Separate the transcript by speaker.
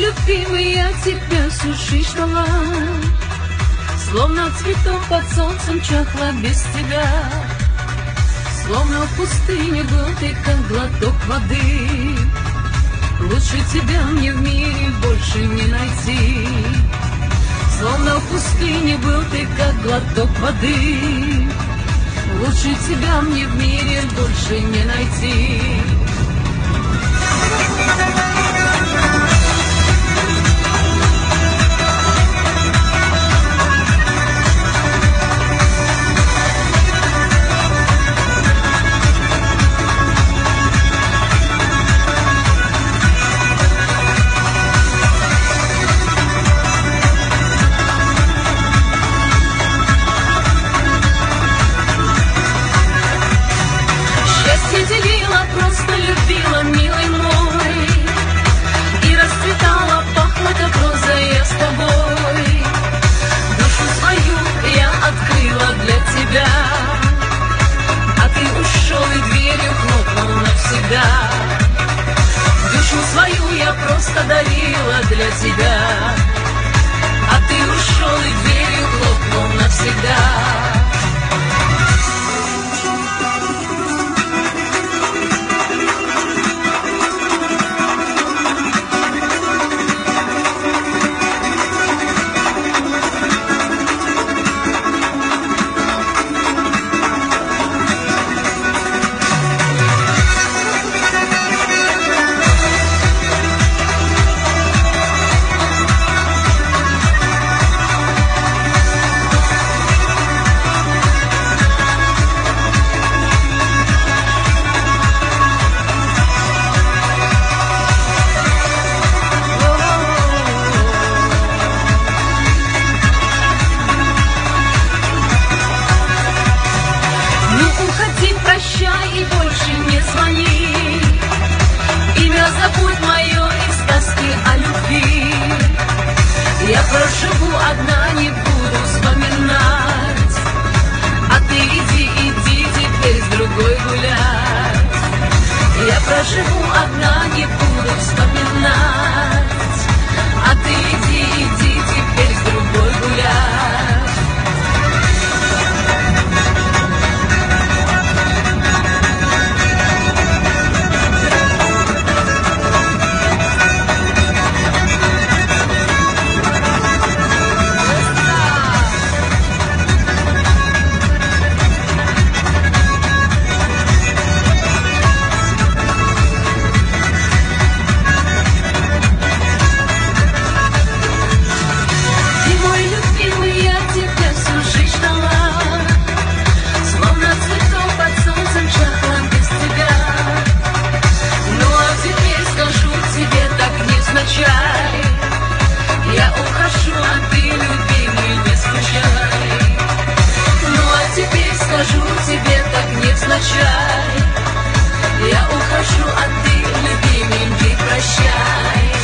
Speaker 1: любимый, я тебя всю жизнь ждала, словно цветок под солнцем чахла без тебя. Словно в пустыне был ты, как глоток воды. Лучше тебя мне в мире больше не найти. Словно в пустыне был ты, как глоток воды. Лучше тебя мне в мире больше не найти. Просто любила, милый мой, и расцветала, пахла как роза я с тобой. Душу свою я открыла для тебя, а ты ушел и дверью хлопнул навсегда. Душу свою я просто дарила для тебя, а ты ушел и дверью хлопнул навсегда. Прощай и больше не звони. Имя забудь мое и сказки о любви. Я проживу одна, не буду вспоминать. А ты иди теперь с другой гулять. Я проживу одна, не буду вспоминать. А ты иди теперь с другой гулять. Я ухожу, а ты, любимый, не скучай. Ну а теперь скажу тебе так невзначай. Я ухожу, а ты, любимый, не прощай.